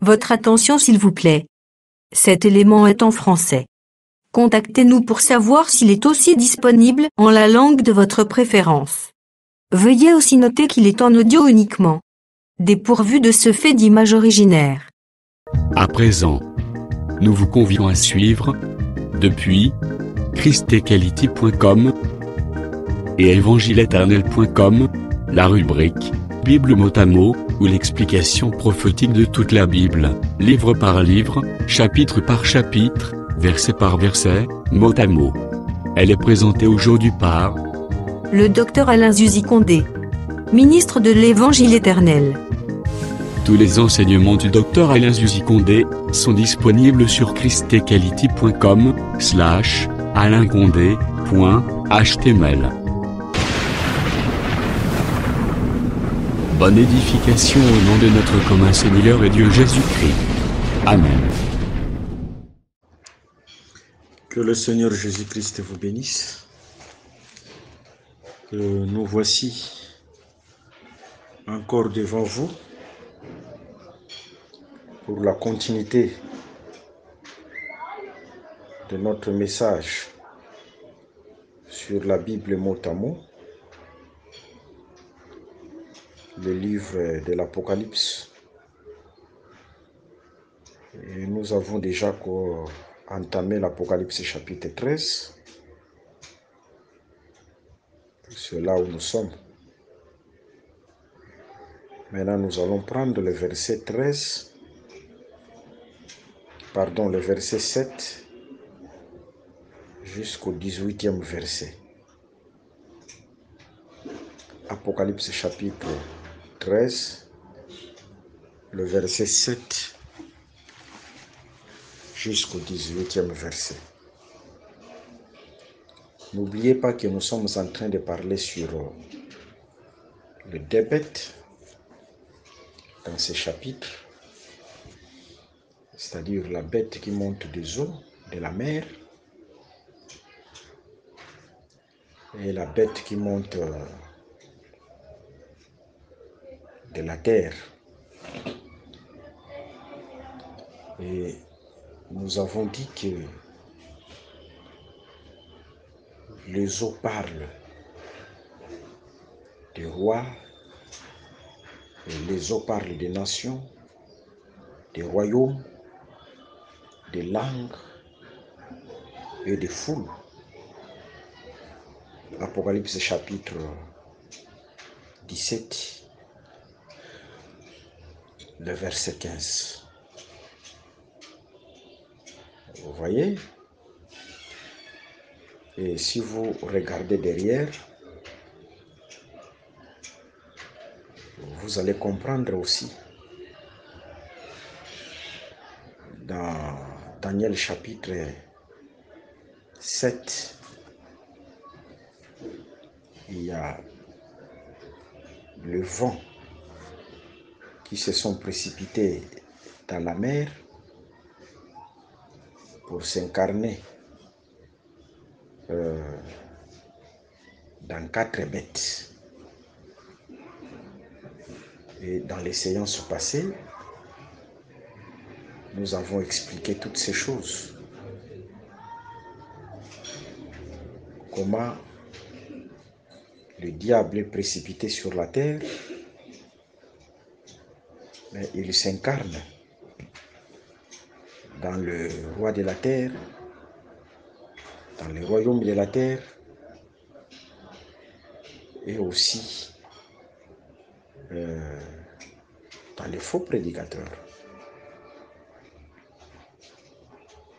Votre attention s'il vous plaît. Cet élément est en français. Contactez-nous pour savoir s'il est aussi disponible en la langue de votre préférence. Veuillez aussi noter qu'il est en audio uniquement, dépourvu de ce fait d'image originaire. À présent, nous vous convions à suivre, depuis christequality.com et évangile-éternel.com, la rubrique Bible mot à mot, ou l'explication prophétique de toute la Bible, livre par livre, chapitre par chapitre, verset par verset, mot à mot. Elle est présentée aujourd'hui par le Dr Alain Zuzi Condé, ministre de l'Évangile éternel. Tous les enseignements du Dr Alain Zuzi Condé sont disponibles sur christequality.com/alaincondé.html. Bonne édification au nom de notre commun Seigneur et Dieu Jésus-Christ. Amen. Que le Seigneur Jésus-Christ vous bénisse. Que nous voici encore devant vous pour la continuité de notre message sur la Bible mot à mot, le livre de l'Apocalypse. Et nous avons déjà entamé l'Apocalypse chapitre 13. C'est là où nous sommes. Maintenant, nous allons prendre le verset 7 jusqu'au 18e verset. Apocalypse chapitre 13, le verset 7 jusqu'au 18e verset. N'oubliez pas que nous sommes en train de parler sur le débet dans ces chapitres, c'est-à-dire la bête qui monte des eaux, de la mer, et la bête qui monte de la terre. Et nous avons dit que les eaux parlent des rois, et les eaux parlent des nations, des royaumes, des langues et des foules. Apocalypse chapitre 17, le verset 15. Vous voyez? Et si vous regardez derrière, vous allez comprendre aussi. Dans Daniel chapitre 7, il y a le vent qui se sont précipités dans la mer pour s'incarner dans 4 bêtes. Et dans les séances passées, nous avons expliqué toutes ces choses. Comment le diable est précipité sur la terre, mais il s'incarne dans le roi de la terre, dans le royaume de la terre, et aussi dans les faux prédicateurs.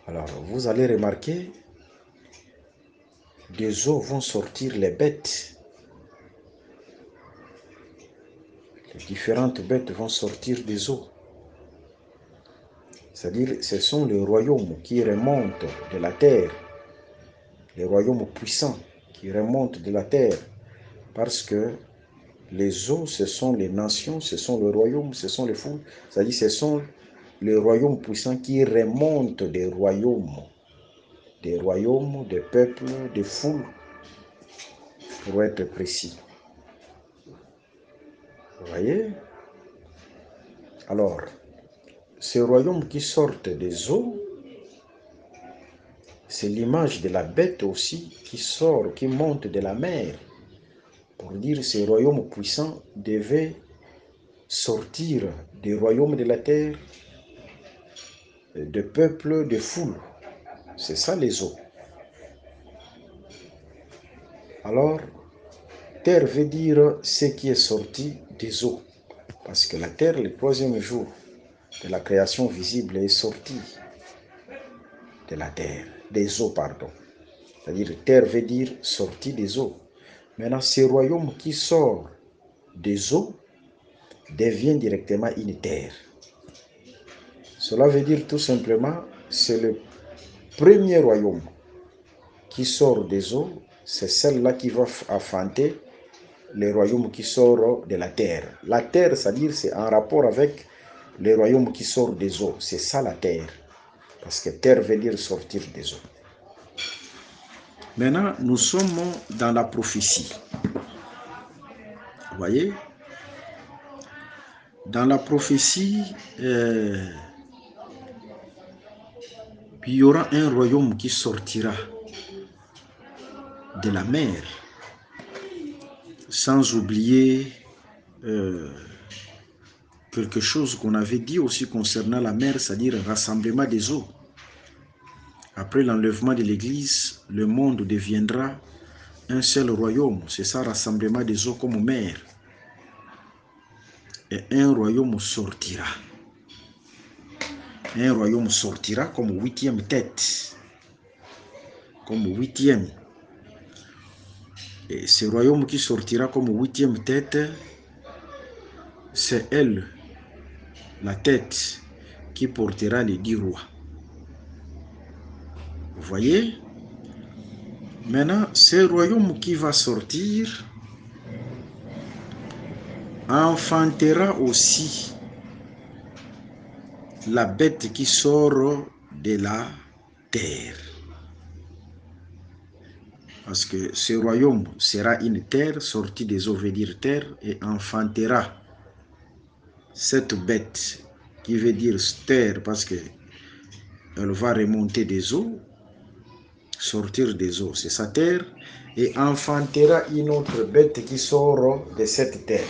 Alors, vous allez remarquer, des eaux vont sortir les bêtes. Les différentes bêtes vont sortir des eaux. C'est-à-dire, ce sont les royaumes qui remontent de la terre, les royaumes puissants qui remontent de la terre, parce que les eaux, ce sont les nations, ce sont les royaumes, ce sont les foules, c'est-à-dire ce sont les royaumes puissants qui remontent des royaumes, des peuples, des foules, pour être précis. Vous voyez? Alors, ce royaume qui sort des eaux, c'est l'image de la bête aussi qui sort, qui monte de la mer. Pour dire ce royaume puissant devait sortir des royaumes de la terre, de peuples, de foules. C'est ça les eaux. Alors, terre veut dire ce qui est sorti des eaux. Parce que la terre, le troisième jour de la création visible, est sortie de la terre, des eaux, pardon. C'est-à-dire, terre veut dire sortie des eaux. Maintenant, ce royaume qui sort des eaux devient directement une terre. Cela veut dire tout simplement, c'est le premier royaume qui sort des eaux, c'est celle-là qui va affronter les royaumes qui sortent de la terre. La terre, c'est-à-dire, c'est en rapport avec les royaumes qui sortent des eaux. C'est ça la terre. Parce que terre veut dire sortir des eaux. Maintenant, nous sommes dans la prophétie. Vous voyez? Dans la prophétie, il y aura un royaume qui sortira de la mer. Sans oublier quelque chose qu'on avait dit aussi concernant la mer, c'est-à-dire le rassemblement des eaux. Après l'enlèvement de l'Église, le monde deviendra un seul royaume. C'est ça, rassemblement des eaux comme mer. Et un royaume sortira. Un royaume sortira comme huitième tête. Comme huitième. Et ce royaume qui sortira comme huitième tête, c'est elle, la tête, qui portera les 10 rois. Vous voyez? Maintenant, ce royaume qui va sortir enfantera aussi la bête qui sort de la terre. Parce que ce royaume sera une terre, sortie des eaux veut dire terre, et enfantera cette bête qui veut dire terre parce que elle va remonter des eaux, sortir des eaux, c'est sa terre, et enfantera une autre bête qui sort de cette terre.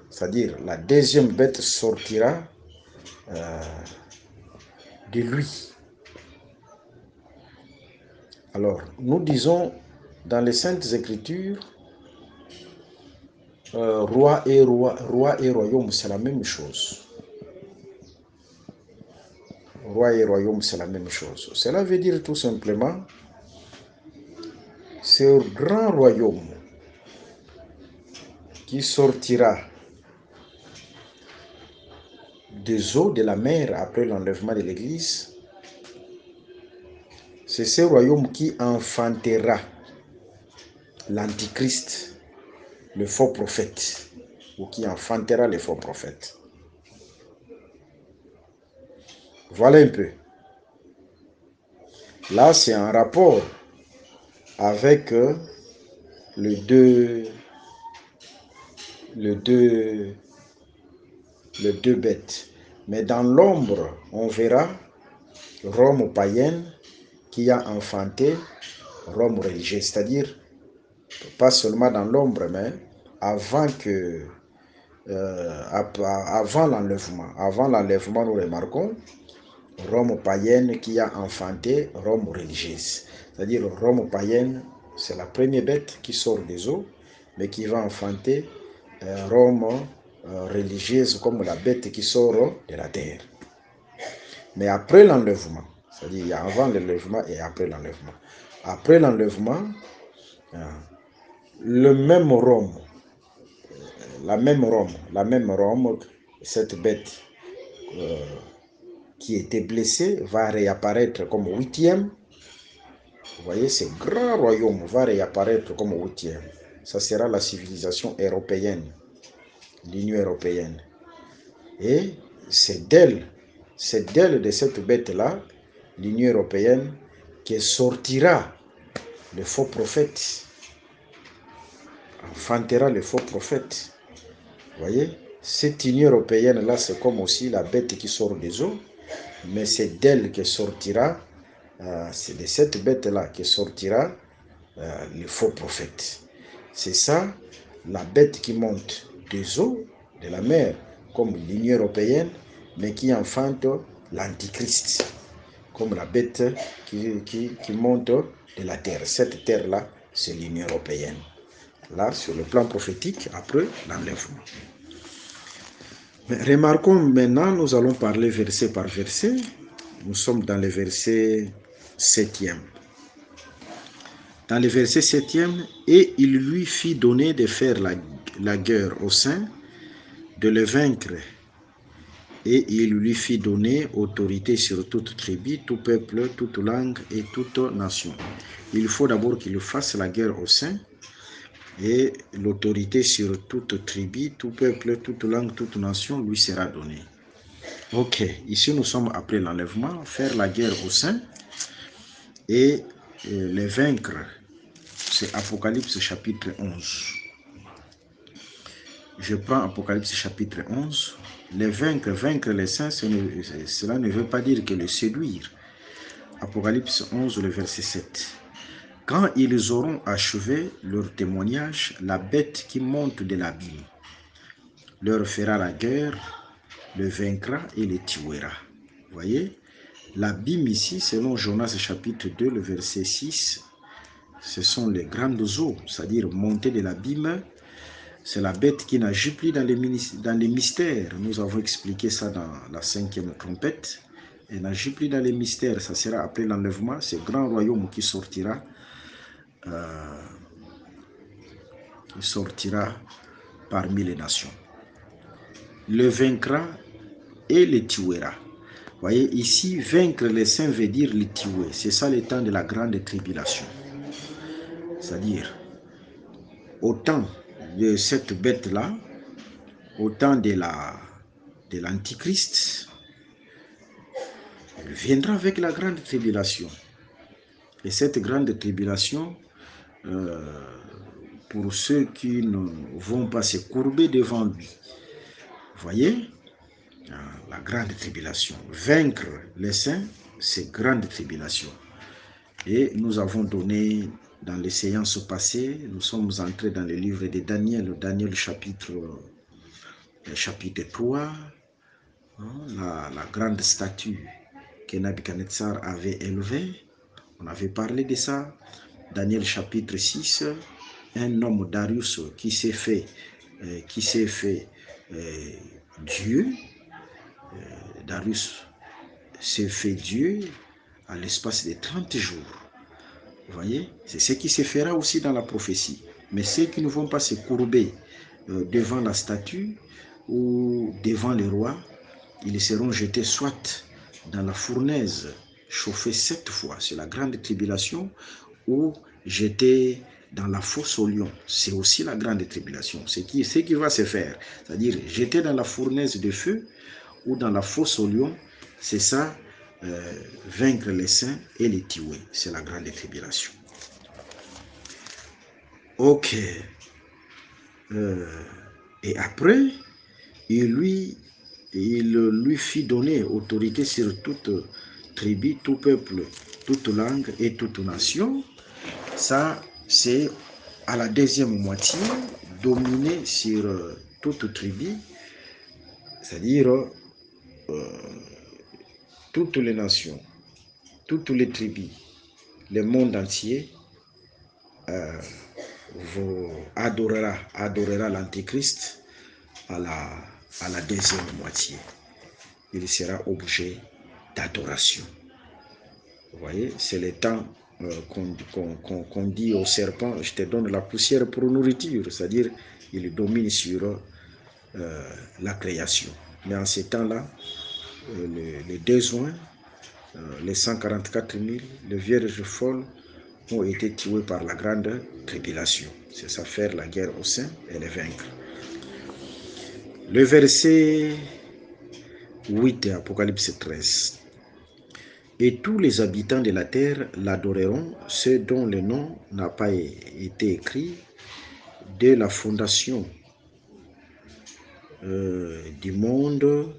C'est-à-dire, la deuxième bête sortira de lui. Alors, nous disons dans les Saintes Écritures, roi et royaume, c'est la même chose. Roi et royaume, c'est la même chose. Cela veut dire tout simplement, ce grand royaume qui sortira des eaux de la mer après l'enlèvement de l'Église, c'est ce royaume qui enfantera l'Antichrist, le faux prophète, ou qui enfantera les faux prophètes. Voilà un peu. Là, c'est en rapport avec les deux bêtes. Mais dans l'ombre, on verra Rome païenne qui a enfanté Rome religieuse. C'est-à-dire, pas seulement dans l'ombre, mais avant l'enlèvement, nous remarquons Rome païenne qui a enfanté Rome religieuse. C'est-à-dire, Rome païenne, c'est la première bête qui sort des eaux, mais qui va enfanter Rome religieuse comme la bête qui sort de la terre. Mais après l'enlèvement, c'est-à-dire il y a avant l'enlèvement et après l'enlèvement. Après l'enlèvement, le même Rome, la même Rome, cette bête qui était blessée va réapparaître comme huitième. Vous voyez, ce grand royaume va réapparaître comme huitième. Ça sera la civilisation européenne, l'Union européenne. Et c'est d'elle de cette bête-là, l'Union européenne, qui sortira le faux prophète, enfantera le faux prophète. Vous voyez? Cette Union européenne-là, c'est comme aussi la bête qui sort des eaux, mais c'est d'elle que sortira, c'est de cette bête-là que sortira le faux prophète. C'est ça, la bête qui monte des eaux, de la mer, comme l'Union européenne, mais qui enfante l'Antichrist, comme la bête qui monte de la terre. Cette terre-là, c'est l'Union européenne. Là, sur le plan prophétique, après l'enlèvement. Mais remarquons maintenant, nous allons parler verset par verset. Nous sommes dans le verset 7e. Dans le verset 7e, et il lui fit donner de faire la guerre aux saints, de le vaincre. Et il lui fit donner autorité sur toute tribu, tout peuple, toute langue et toute nation. Il faut d'abord qu'il fasse la guerre aux saints, et l'autorité sur toute tribu, tout peuple, toute langue, toute nation lui sera donnée. Ok, ici nous sommes après l'enlèvement, faire la guerre aux saints et les vaincre. C'est Apocalypse chapitre 11. Je prends Apocalypse chapitre 11. Les vaincre les saints, cela ne veut pas dire que les séduire. Apocalypse 11, le verset 7. Quand ils auront achevé leur témoignage, la bête qui monte de l'abîme leur fera la guerre, le vaincra et les tuera. Vous voyez, l'abîme ici, selon Jonas chapitre 2, le verset 6, ce sont les grandes eaux, c'est-à-dire monter de l'abîme. C'est la bête qui n'agit plus dans les mystères. Nous avons expliqué ça dans la 5e trompette. Elle n'agit plus dans les mystères. Ça sera après l'enlèvement. Ce grand royaume qui sortira parmi les nations. Le vaincra et le tuera. Vous voyez, ici, vaincre les saints veut dire les tuer. C'est ça le temps de la grande tribulation. C'est-à-dire, au temps de cette bête-là, au temps de l'Antichrist, il viendra avec la grande tribulation. Et cette grande tribulation, pour ceux qui ne vont pas se courber devant lui, vous voyez, la grande tribulation. Vaincre les saints, c'est grande tribulation. Et nous avons donné, dans les séances passées, nous sommes entrés dans le livre de Daniel, Daniel chapitre 3, la grande statue que Nabuchodonosor avait élevée. On avait parlé de ça. Daniel chapitre 6, un homme Darius qui s'est fait Dieu. Darius s'est fait Dieu à l'espace de 30 jours. Vous voyez, c'est ce qui se fera aussi dans la prophétie. Mais ceux qui ne vont pas se courber devant la statue ou devant les rois, ils seront jetés soit dans la fournaise, chauffés 7 fois, c'est la grande tribulation, ou jetés dans la fosse au lion, c'est aussi la grande tribulation. Ce qui va se faire, c'est-à-dire jeter dans la fournaise de feu ou dans la fosse au lion, c'est ça, vaincre les saints et les tuer, c'est la grande tribulation. Ok. Et après, il lui fit donner autorité sur toute tribu, tout peuple, toute langue et toute nation. Ça, c'est à la deuxième moitié, dominer sur toute tribu, c'est-à-dire toutes les nations, toutes les tribus, le monde entier adorera l'Antichrist à la deuxième moitié. Il sera objet d'adoration. Vous voyez, c'est le temps qu'on dit au serpent, je te donne la poussière pour nourriture, c'est-à-dire il domine sur la création. Mais en ces temps-là, les 2 juin, les 144 000, les vierges folles ont été tués par la grande tribulation. C'est ça, faire la guerre aux saints et les vaincre. Le verset 8 de Apocalypse 13. Et tous les habitants de la terre l'adoreront, ceux dont le nom n'a pas été écrit dès la fondation du monde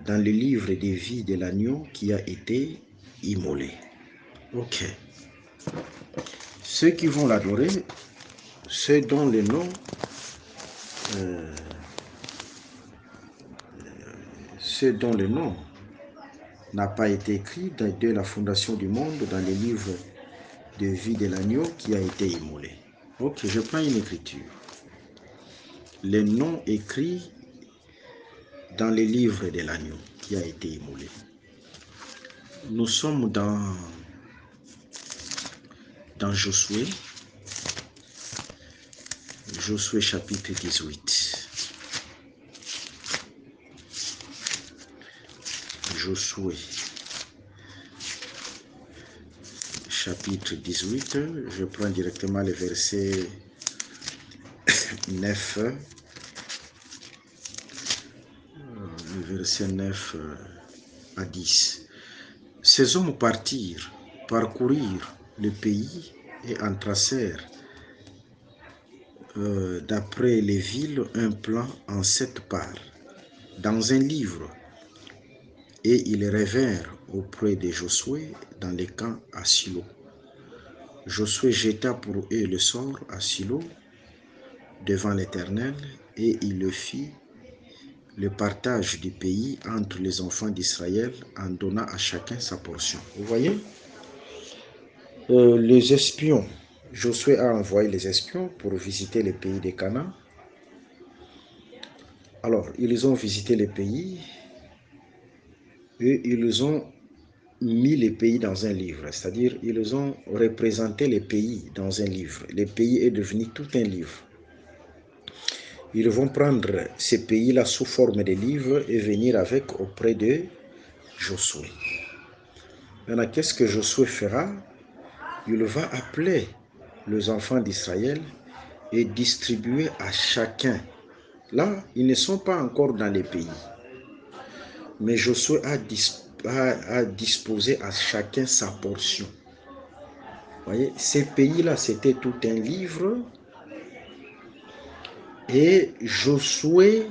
dans le livre des vies de l'agneau qui a été immolé. Ok. Ceux qui vont l'adorer, ceux dont le nom n'a pas été écrit dès la fondation du monde dans le livre de vie de l'agneau qui a été immolé. Ok, je prends une écriture. Les noms écrits dans le livre de l'agneau qui a été immolé. Nous sommes dans Josué. Josué chapitre 18. Josué chapitre 18. Je prends directement le verset 9. Le verset 9 à 10. Ces hommes partirent, parcourirent le pays et en tracèrent d'après les villes un plan en 7 parts dans un livre, et ils revinrent auprès de Josué dans les camps à Silo. Josué jeta pour eux le sort à Silo devant l'Éternel, et il le fit le partage du pays entre les enfants d'Israël en donnant à chacun sa portion. Vous voyez, les espions, Josué a envoyé les espions pour visiter le pays de Canaan. Alors, ils ont visité le pays et ils ont mis les pays dans un livre, c'est-à-dire ils ont représenté les pays dans un livre. Le pays est devenu tout un livre. Ils vont prendre ces pays-là sous forme de livres et venir avec auprès de Josué. Maintenant, qu'est-ce que Josué fera? Il va appeler les enfants d'Israël et distribuer à chacun. Là, ils ne sont pas encore dans les pays. Mais Josué a disposé à chacun sa portion. Vous voyez, ces pays-là, c'était tout un livre. Et Josué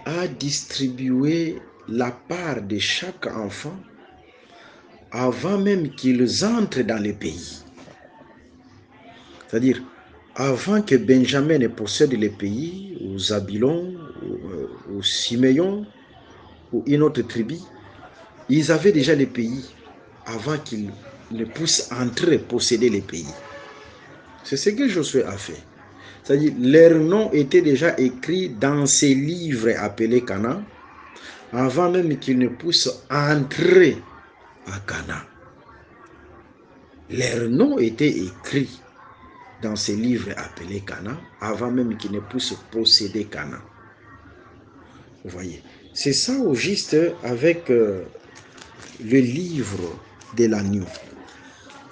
a distribué la part de chaque enfant avant même qu'ils entrent dans le pays. C'est-à-dire, avant que Benjamin ne possède le pays, ou Zabulon, ou Siméon, ou une autre tribu, ils avaient déjà le pays avant qu'ils ne puissent entrer posséder le pays. C'est ce que Josué a fait. C'est-à-dire, leurs noms étaient déjà écrits dans ces livres appelés Canaan, avant même qu'ils ne puissent entrer à Canaan. Leurs noms étaient écrits dans ces livres appelés Canaan, avant même qu'ils ne puissent posséder Canaan. Vous voyez, c'est ça au juste avec le livre de l'agneau.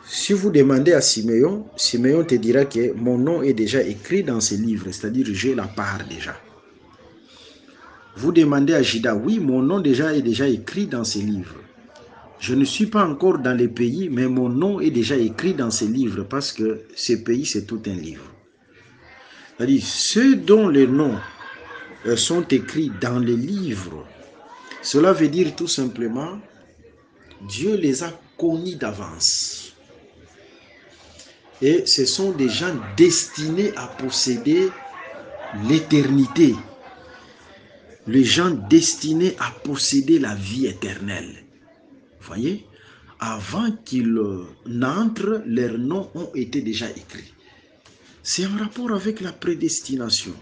Si vous demandez à Siméon, Siméon te dira que mon nom est déjà écrit dans ce livre, c'est-à-dire j'ai la part déjà. Vous demandez à Juda, oui, mon nom est déjà écrit dans ce livre. Je ne suis pas encore dans les pays, mais mon nom est déjà écrit dans ces livres parce que ce pays, c'est tout un livre. C'est-à-dire, ceux dont les noms sont écrits dans les livres, cela veut dire tout simplement, Dieu les a connus d'avance. Et ce sont des gens destinés à posséder l'éternité. Les gens destinés à posséder la vie éternelle. Vous voyez, avant qu'ils n'entrent, leurs noms ont été déjà écrits. C'est en rapport avec la prédestination.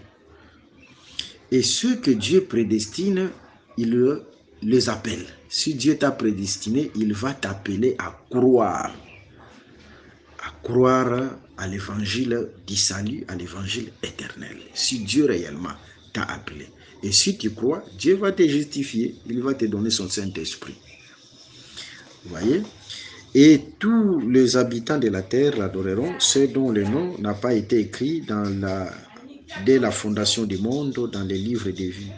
Et ceux que Dieu prédestine, il les appelle. Si Dieu t'a prédestiné, il va t'appeler à croire. À croire à l'évangile du salut, à l'évangile éternel. Si Dieu réellement t'a appelé. Et si tu crois, Dieu va te justifier. Il va te donner son Saint-Esprit. Vous voyez? Et tous les habitants de la terre l'adoreront, ceux dont le nom n'a pas été écrit dès la fondation du monde, dans les livres de vie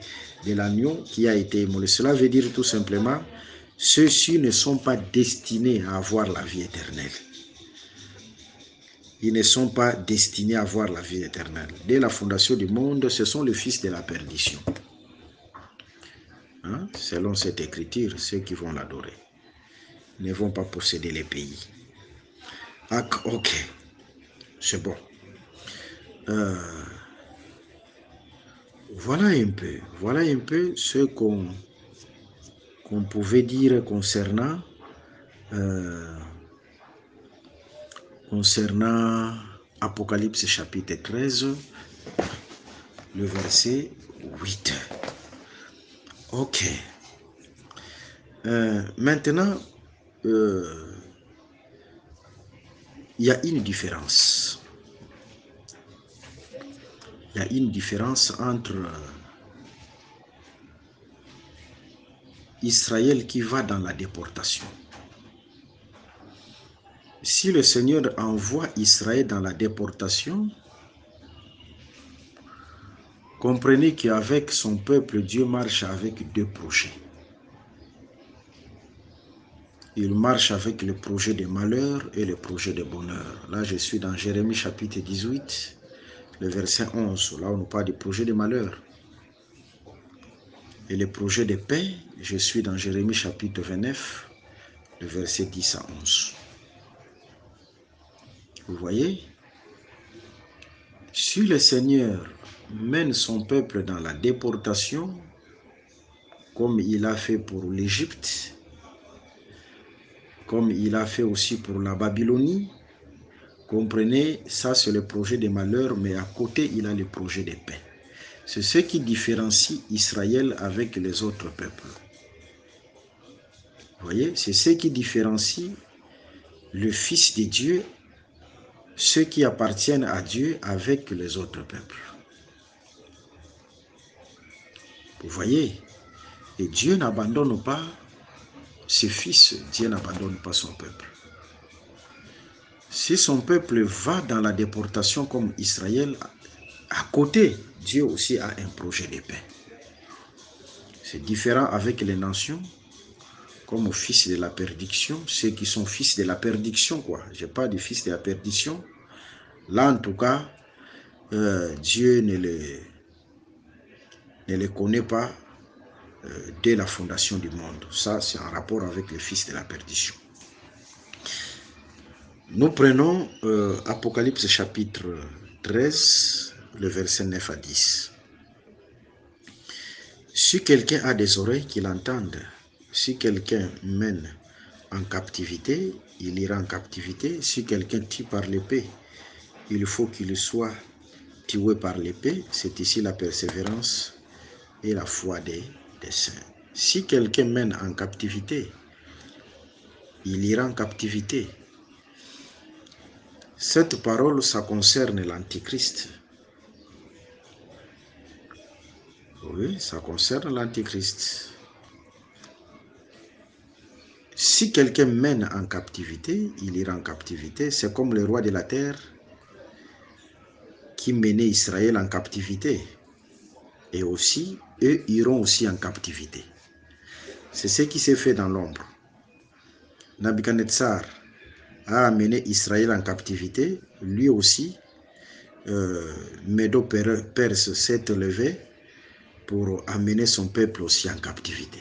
de l'agneau qui a été immolé. Cela veut dire tout simplement, ceux-ci ne sont pas destinés à avoir la vie éternelle. ils ne sont pas destinés à avoir la vie éternelle. Dès la fondation du monde, ce sont les fils de la perdition. Hein? Selon cette écriture, ceux qui vont l'adorer ne vont pas posséder les pays. Ah, ok, c'est bon. Voilà un peu ce qu'on pouvait dire concernant Apocalypse chapitre 13, le verset 8. Ok. Maintenant, il y a une différence. Il y a une différence entre Israël qui va dans la déportation. Si le Seigneur envoie Israël dans la déportation, comprenez qu'avec son peuple, Dieu marche avec deux projets. Il marche avec le projet de malheur et le projet de bonheur. Là, je suis dans Jérémie chapitre 18, le verset 11. Là, on nous parle du projet de malheur. Et le projet de paix, je suis dans Jérémie chapitre 29, le verset 10 à 11. Vous voyez? Si le Seigneur mène son peuple dans la déportation, comme il a fait pour l'Égypte, comme il a fait aussi pour la Babylonie, comprenez, ça c'est le projet de malheur, mais à côté il a le projet de paix. C'est ce qui différencie Israël avec les autres peuples. Vous voyez, c'est ce qui différencie le Fils de Dieu, ceux qui appartiennent à Dieu avec les autres peuples. Vous voyez, et Dieu n'abandonne pas ses fils, Dieu n'abandonne pas son peuple. Si son peuple va dans la déportation comme Israël, à côté, Dieu aussi a un projet de paix. C'est différent avec les nations, comme fils de la perdition, ceux qui sont fils de la perdition, quoi. Je parle des fils de la perdition. Là, en tout cas, Dieu ne les connaît pas dès la fondation du monde. Ça, c'est en rapport avec les fils de la perdition. Nous prenons Apocalypse chapitre 13, le verset 9 à 10. Si quelqu'un a des oreilles, qu'il entende. Si quelqu'un mène en captivité, il ira en captivité. Si quelqu'un tue par l'épée, il faut qu'il soit tué par l'épée. C'est ici la persévérance et la foi des saints. Si quelqu'un mène en captivité, il ira en captivité. Cette parole, ça concerne l'Antichrist. Oui, ça concerne l'Antichrist. Si quelqu'un mène en captivité, il ira en captivité. C'est comme le roi de la terre qui menait Israël en captivité. Et aussi, eux iront aussi en captivité. C'est ce qui s'est fait dans l'ombre. Nabuchodonosor a amené Israël en captivité. Lui aussi, Médo-Perse s'est élevé pour amener son peuple aussi en captivité.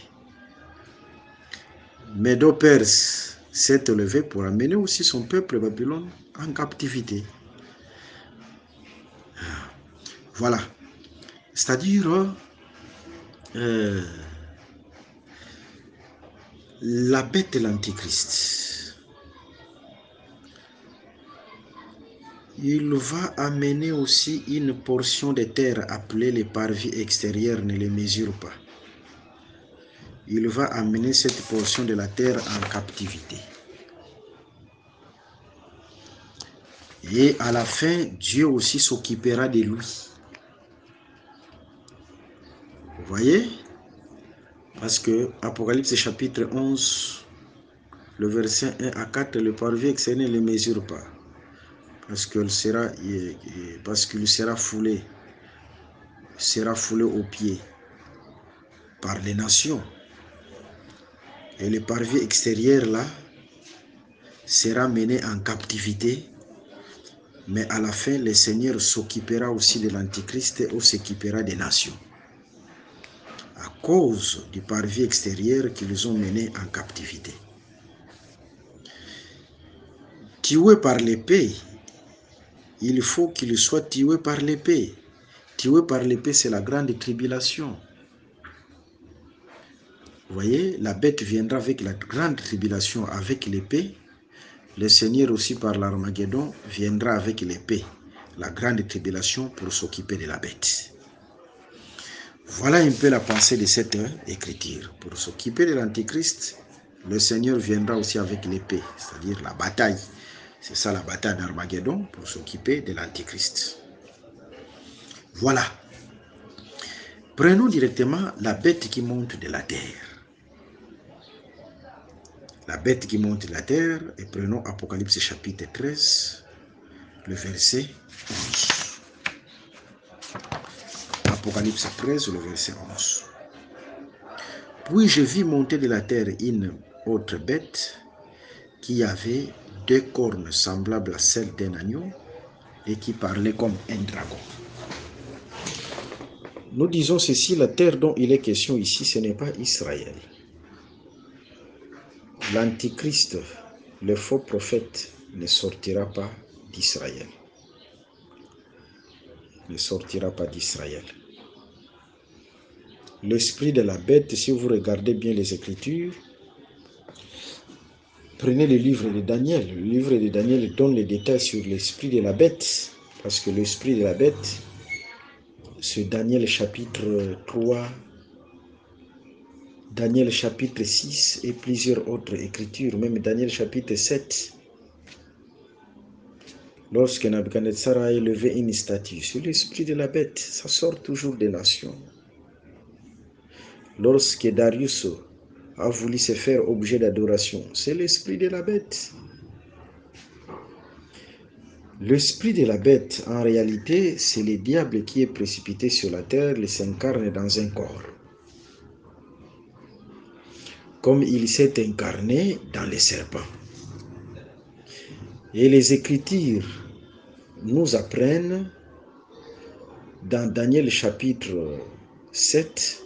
Médo-Perse s'est élevé pour amener aussi son peuple Babylone en captivité. Voilà. C'est-à-dire, la bête de l'Antichrist, il va amener aussi une portion de terre appelée les parvis extérieurs, ne les mesure pas. Il va amener cette portion de la terre en captivité. Et à la fin, Dieu aussi s'occupera de lui. Vous voyez? Parce que Apocalypse chapitre 11, le verset 1 à 4, le parvis extérieur ne le mesure pas. Parce qu'il sera foulé aux pieds par les nations. Et le parvis extérieur là sera mené en captivité Mais à la fin, le Seigneur s'occupera aussi de l'Antichrist et s'occupera des nations. À cause du parvis extérieur qu'ils ont mené en captivité. Tué par l'épée, il faut qu'il soit tué par l'épée. Tué par l'épée, c'est la grande tribulation. Vous voyez, la bête viendra avec la grande tribulation, avec l'épée. Le Seigneur aussi par l'Armageddon viendra avec l'épée, la grande tribulation pour s'occuper de la bête. Voilà un peu la pensée de cette écriture. Pour s'occuper de l'Antichrist, le Seigneur viendra aussi avec l'épée, c'est-à-dire la bataille. C'est ça la bataille d'Armageddon, pour s'occuper de l'Antichrist. Voilà. Prenons directement la bête qui monte de la terre. La bête qui monte de la terre, et prenons Apocalypse chapitre 13, le verset 11. Apocalypse 13, le verset 11. Puis je vis monter de la terre une autre bête qui avait 2 cornes semblables à celles d'un agneau et qui parlait comme un dragon. Nous disons ceci, la terre dont il est question ici, ce n'est pas Israël. L'Antichrist, le faux prophète, ne sortira pas d'Israël. Ne sortira pas d'Israël. L'esprit de la bête, si vous regardez bien les Écritures, prenez le livre de Daniel. Le livre de Daniel donne les détails sur l'esprit de la bête. Parce que l'esprit de la bête, c'est Daniel chapitre 3, Daniel chapitre 6 et plusieurs autres écritures, même Daniel chapitre 7. Lorsque Nabuchodonosor a élevé une statue sur l'esprit de la bête, ça sort toujours des nations. Lorsque Darius a voulu se faire objet d'adoration, c'est l'esprit de la bête. L'esprit de la bête, en réalité, c'est le diable qui est précipité sur la terre, il s'incarne dans un corps. Comme il s'est incarné dans les serpents. Et les Écritures nous apprennent, dans Daniel chapitre 7,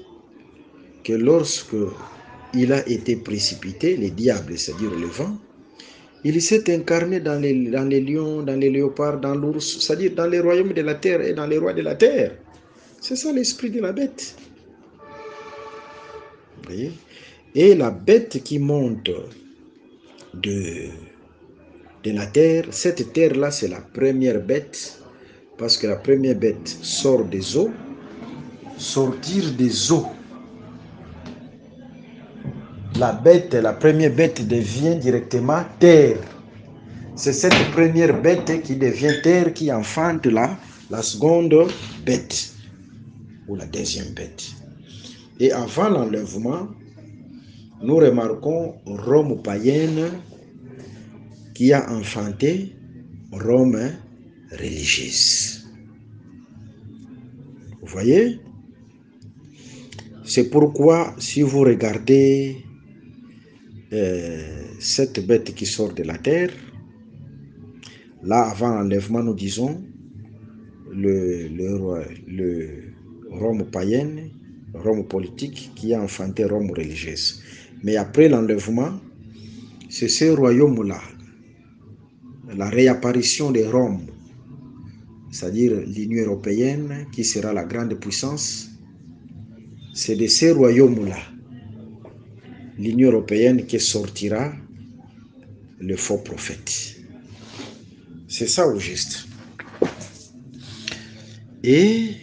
que lorsque il a été précipité, le diable, c'est-à-dire le vent, il s'est incarné dans les lions, dans les léopards, dans l'ours, c'est-à-dire dans les royaumes de la terre et dans les rois de la terre. C'est ça l'esprit de la bête. Vous voyez? Et la bête qui monte de la terre, cette terre-là, c'est la première bête, parce que la première bête sort des eaux. Sortir des eaux, la première bête devient directement terre. C'est cette première bête qui devient terre qui enfante la seconde bête, ou la deuxième bête. Et avant l'enlèvement, nous remarquons Rome païenne qui a enfanté Rome religieuse. Vous voyez? C'est pourquoi, si vous regardez cette bête qui sort de la terre, là, avant l'enlèvement, nous disons le Rome païenne, Rome politique, qui a enfanté Rome religieuse. Mais après l'enlèvement, c'est ce royaume-là, la réapparition de Rome, c'est-à-dire l'Union européenne, qui sera la grande puissance, c'est de ces royaumes-là, l'Union européenne, qui sortira le faux prophète. C'est ça au juste. Et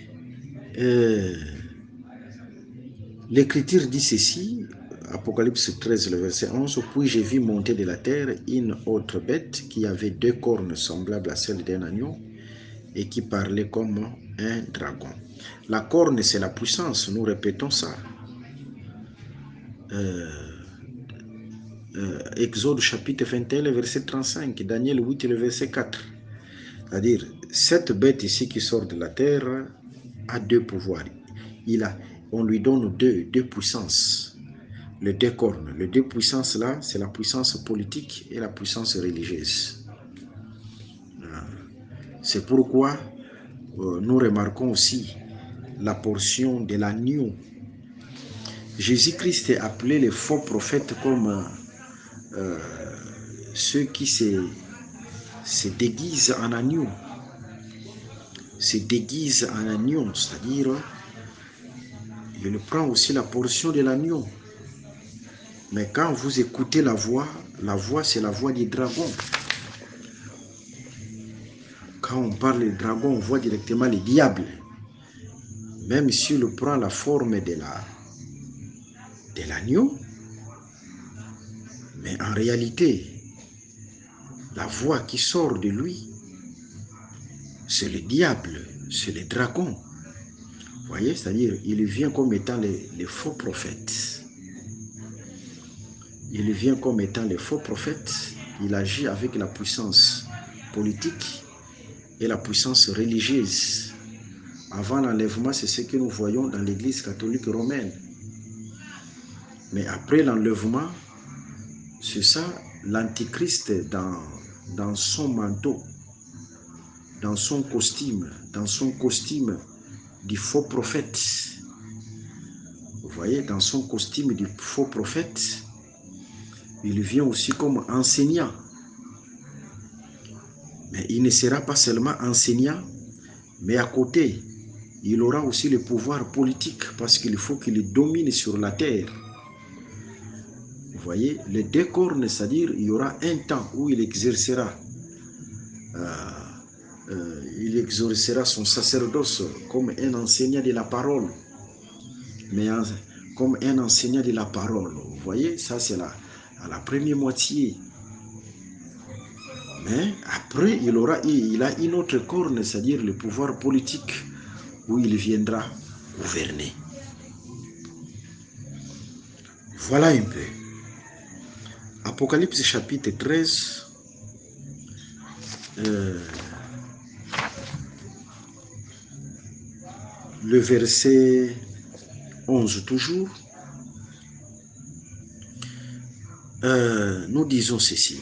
l'Écriture dit ceci, Apocalypse 13, le verset 11, « Puis j'ai vu monter de la terre une autre bête qui avait 2 cornes semblables à celles d'un agneau et qui parlait comme un dragon. » La corne, c'est la puissance, nous répétons ça. Exode chapitre 21, le verset 35, Daniel 8, le verset 4. C'est-à-dire, cette bête ici qui sort de la terre a 2 pouvoirs. On lui donne deux puissances. Les 2 cornes. Les 2 puissances là, c'est la puissance politique et la puissance religieuse. C'est pourquoi nous remarquons aussi la portion de l'agneau. Jésus-Christ est appelé les faux prophètes comme ceux qui se déguisent en agneau. Se déguisent en agneau, c'est-à-dire il prend aussi la portion de l'agneau. Mais quand vous écoutez la voix c'est la voix du dragon. Quand on parle du dragon, on voit directement le diable. Même s'il prend la forme de l'agneau, mais en réalité, la voix qui sort de lui, c'est le diable, c'est le dragon. Vous voyez, c'est-à-dire, il vient comme étant les faux prophètes. Il vient comme étant les faux prophètes. Il agit avec la puissance politique et la puissance religieuse. Avant l'enlèvement, c'est ce que nous voyons dans l'Église catholique romaine. Mais après l'enlèvement, c'est ça, l'antichrist dans son manteau, dans son costume du faux prophète. Vous voyez, dans son costume du faux prophète, il vient aussi comme enseignant. Mais il ne sera pas seulement enseignant, mais à côté, il aura aussi le pouvoir politique parce qu'il faut qu'il domine sur la terre. Vous voyez, les deux cornes, c'est-à-dire il y aura un temps où il exercera son sacerdoce comme un enseignant de la parole. Mais comme un enseignant de la parole. Vous voyez, ça c'est à la première moitié. Mais après, il a une autre corne, c'est-à-dire le pouvoir politique, où il viendra gouverner. Voilà un peu. Apocalypse chapitre 13. Le verset 11 toujours. Nous disons ceci.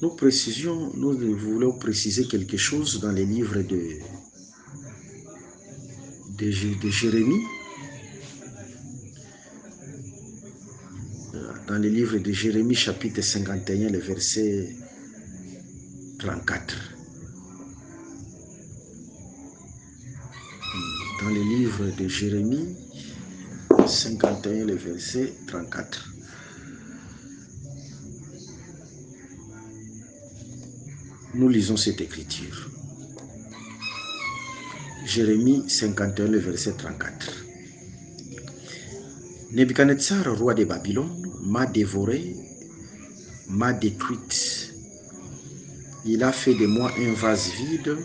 Nous voulons préciser quelque chose dans les livres de Jérémie. Dans les livres de Jérémie, chapitre 51, le verset 34. Dans les livres de Jérémie, 51, le verset 34. Nous lisons cette écriture. Jérémie 51, le verset 34. Nebuchadnezzar, roi de Babylone, m'a dévoré, m'a détruite. Il a fait de moi un vase vide,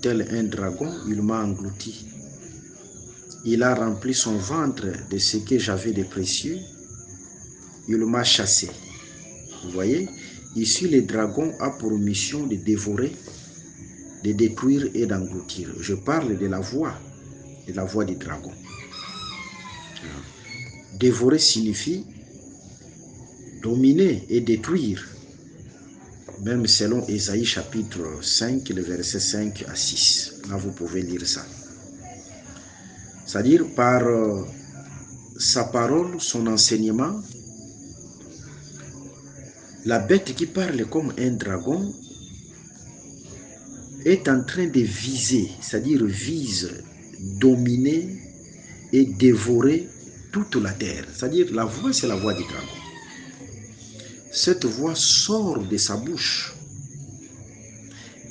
tel un dragon, il m'a englouti. Il a rempli son ventre de ce que j'avais de précieux, il m'a chassé. Vous voyez? Ici, le dragon a pour mission de dévorer, de détruire et d'engloutir. Je parle de la voix du dragon. Dévorer signifie dominer et détruire. Même selon Ésaïe chapitre 5, le verset 5 à 6. Là, vous pouvez lire ça. C'est-à-dire par sa parole, son enseignement, la bête qui parle comme un dragon est en train de viser, c'est-à-dire vise, dominer et dévorer toute la terre. C'est-à-dire la voix, c'est la voix du dragon. Cette voix sort de sa bouche.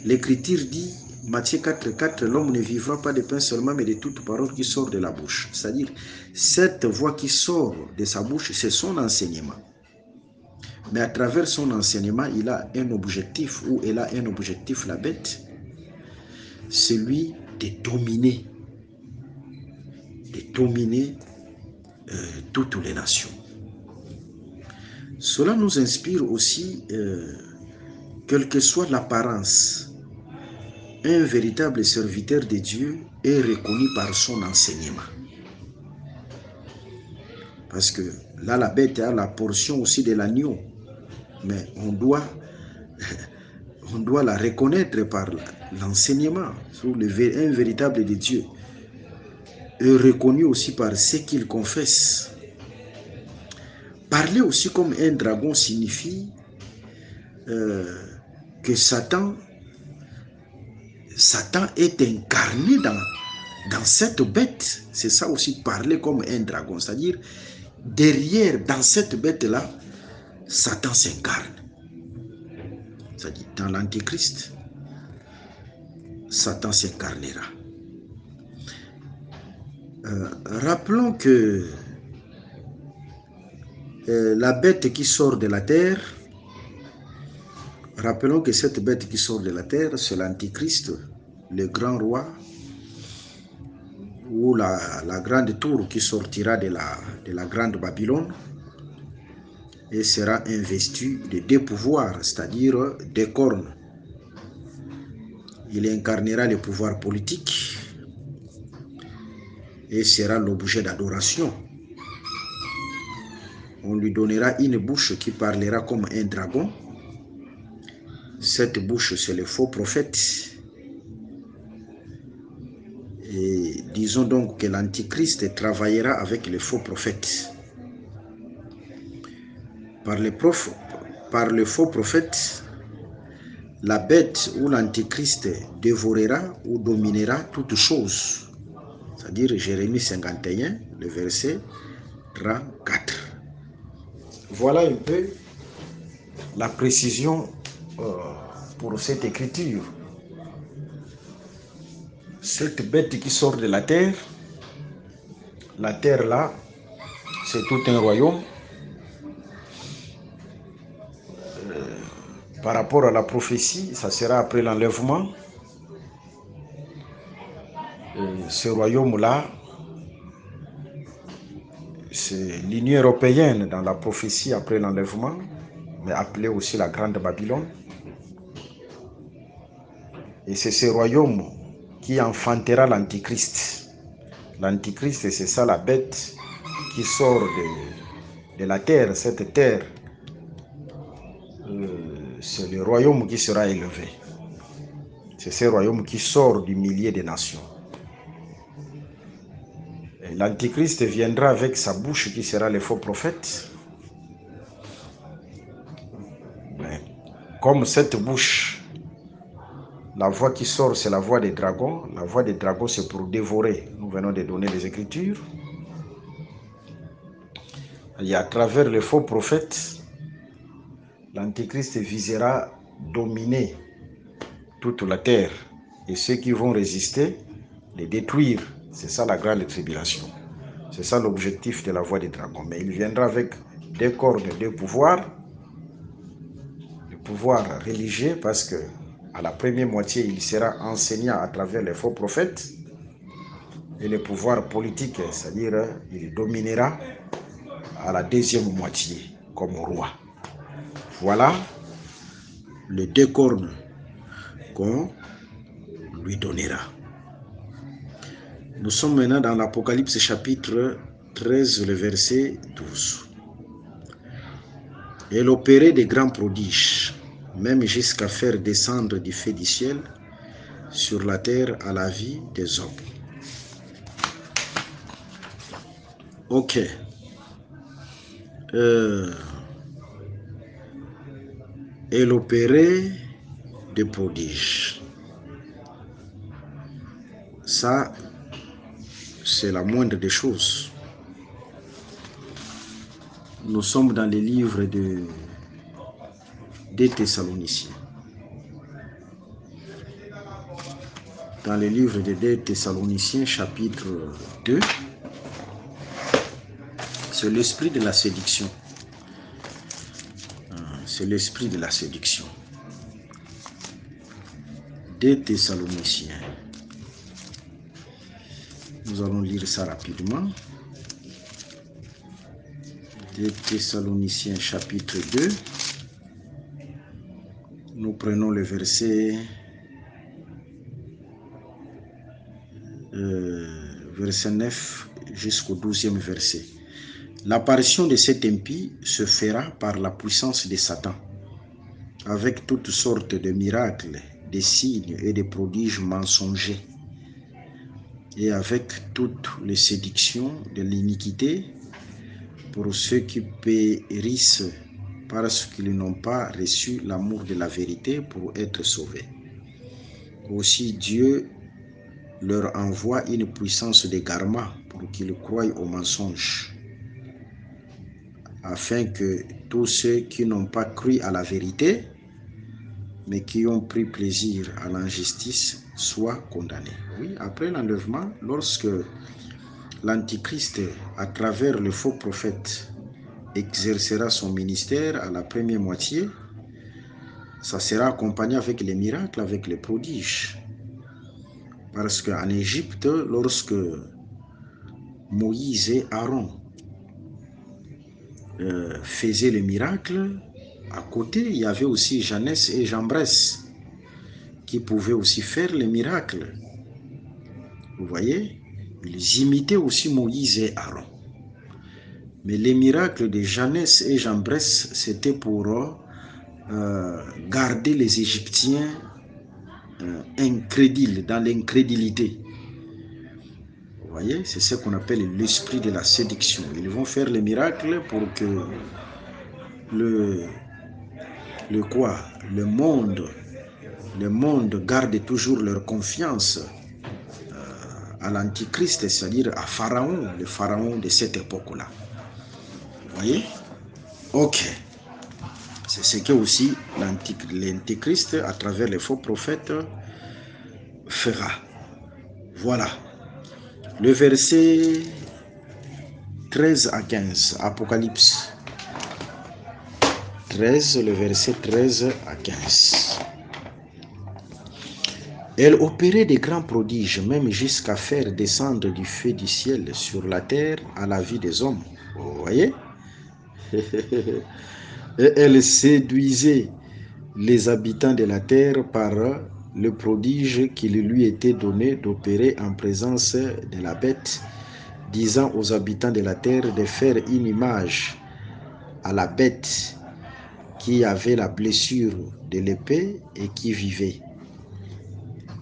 L'Écriture dit, Matthieu 4,4, l'homme ne vivra pas de pain seulement, mais de toute parole qui sort de la bouche. C'est-à-dire, cette voix qui sort de sa bouche, c'est son enseignement. Mais à travers son enseignement, il a un objectif, ou elle a un objectif, la bête, celui de dominer toutes les nations. Cela nous inspire aussi, quelle que soit l'apparence, un véritable serviteur de Dieu est reconnu par son enseignement. Parce que là, la bête a la portion aussi de l'agneau. mais on doit la reconnaître par l'enseignement sur un véritable de Dieu, et reconnu aussi par ce qu'il confesse. Parler aussi comme un dragon signifie que Satan est incarné dans cette bête. C'est ça aussi, parler comme un dragon. C'est-à-dire, derrière, dans cette bête-là, Satan s'incarne. C'est-à-dire, dans l'Antéchrist, Satan s'incarnera. Rappelons que la bête qui sort de la terre, rappelons que cette bête qui sort de la terre, c'est l'Antichrist, le grand roi, ou la grande tour qui sortira de la grande Babylone et sera investi de 2 pouvoirs, c'est-à-dire des cornes. Il incarnera le pouvoir politique et sera l'objet d'adoration. On lui donnera une bouche qui parlera comme un dragon. Cette bouche, c'est le faux prophète. Et disons donc que l'Antichrist travaillera avec les faux prophètes. Par le faux prophète, la bête ou l'Antichrist dévorera ou dominera toutes choses. C'est-à-dire Jérémie 51, le verset 34. Voilà un peu la précision pour cette écriture. Cette bête qui sort de la terre là, c'est tout un royaume. Par rapport à la prophétie, ça sera après l'enlèvement. Ce royaume-là, c'est l'Union européenne dans la prophétie après l'enlèvement, mais appelée aussi la Grande Babylone. Et c'est ce royaume qui enfantera l'Antichrist. L'Antichrist, c'est ça la bête qui sort de la terre, cette terre. C'est le royaume qui sera élevé. C'est ce royaume qui sort du milieu des nations. L'Antichrist viendra avec sa bouche qui sera le faux prophète. Mais comme cette bouche, la voix qui sort, c'est la voix des dragons. La voix des dragons, c'est pour dévorer. Nous venons de donner les Écritures. Et à travers le faux prophète, l'Antichrist visera dominer toute la terre. Et ceux qui vont résister, les détruire. C'est ça la grande tribulation. C'est ça l'objectif de la voix des dragons. Mais il viendra avec 2 cornes, 2 pouvoirs. Le pouvoir religieux, parce que à la première moitié, il sera enseignant à travers les faux prophètes. Et le pouvoir politique, c'est-à-dire il dominera à la deuxième moitié comme roi. Voilà les 2 cornes qu'on lui donnera. Nous sommes maintenant dans l'Apocalypse chapitre 13, le verset 12. Elle opérait des grands prodiges, même jusqu'à faire descendre du feu du ciel sur la terre à la vie des hommes. Ok. Elle opérait des prodiges. Ça, c'est la moindre des choses. Nous sommes dans les livres des Thessaloniciens. Dans les livres des Thessaloniciens, chapitre 2, c'est l'esprit de la séduction. C'est l'esprit de la séduction. Des Thessaloniciens. Nous allons lire ça rapidement. Des Thessaloniciens chapitre 2. Nous prenons le verset 9 jusqu'au 12e verset. L'apparition de cet impie se fera par la puissance de Satan, avec toutes sortes de miracles, des signes et des prodiges mensongers, et avec toutes les séductions de l'iniquité pour ceux qui périssent parce qu'ils n'ont pas reçu l'amour de la vérité pour être sauvés. Aussi Dieu leur envoie une puissance d'égarement pour qu'ils croient aux mensonges, afin que tous ceux qui n'ont pas cru à la vérité, mais qui ont pris plaisir à l'injustice, soient condamnés. Oui, après l'enlèvement, lorsque l'Antichrist, à travers le faux prophète, exercera son ministère à la première moitié, ça sera accompagné avec les miracles, avec les prodiges. Parce qu'en Égypte, lorsque Moïse et Aaron faisaient les miracles, à côté, il y avait aussi Jeannès et Jambres qui pouvaient aussi faire les miracles. Vous voyez, ils imitaient aussi Moïse et Aaron. Mais les miracles de Jeannès et Jambres, c'était pour garder les Égyptiens incrédules, dans l'incrédulité. Vous voyez, c'est ce qu'on appelle l'esprit de la séduction. Ils vont faire les miracles pour que le monde garde toujours leur confiance à l'Antichrist, c'est-à-dire à Pharaon, le Pharaon de cette époque-là. Vous voyez? Ok. C'est ce que aussi l'Antichrist, à travers les faux prophètes, fera. Voilà. Le verset 13 à 15, Apocalypse 13, le verset 13 à 15. Elle opérait des grands prodiges, même jusqu'à faire descendre du feu du ciel sur la terre à la vie des hommes. Vous voyez? Et elle séduisait les habitants de la terre par le prodige qu'il lui était donné d'opérer en présence de la bête, disant aux habitants de la terre de faire une image à la bête qui avait la blessure de l'épée et qui vivait.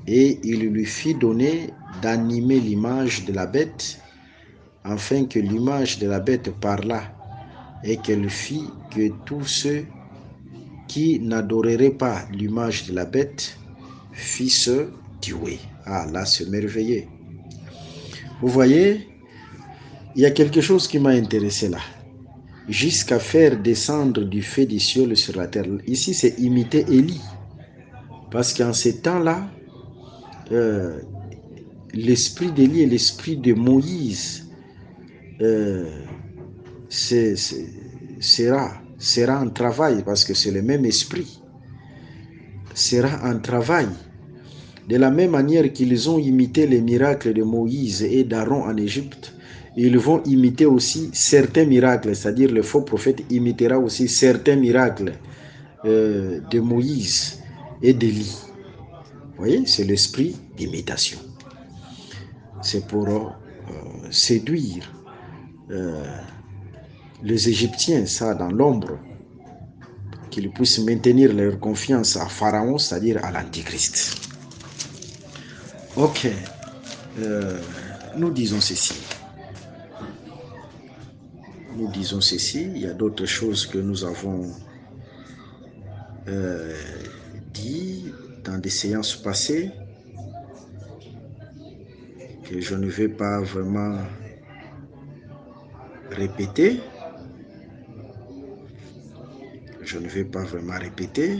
Et il lui fit donner d'animer l'image de la bête, afin que l'image de la bête parlât, et qu'elle fit que tous ceux qui n'adoreraient pas l'image de la bête fissent tuer. Ah, là, c'est merveilleux. Vous voyez, il y a quelque chose qui m'a intéressé là. Jusqu'à faire descendre du feu du ciel sur la terre. Ici, c'est imiter Élie. Parce qu'en ces temps-là, l'esprit d'Élie et l'esprit de Moïse sera en travail, parce que c'est le même esprit. Sera en travail. De la même manière qu'ils ont imité les miracles de Moïse et d'Aaron en Égypte, ils vont imiter aussi certains miracles, c'est-à-dire le faux prophète imitera aussi certains miracles de Moïse et d'Élie. Vous voyez, c'est l'esprit d'imitation. C'est pour séduire les Égyptiens, ça, dans l'ombre, qu'ils puissent maintenir leur confiance à Pharaon, c'est-à-dire à l'Antichrist. Ok, nous disons ceci. Nous disons ceci, il y a d'autres choses que nous avons dit dans des séances passées, que je ne vais pas vraiment répéter. Je ne vais pas vraiment répéter.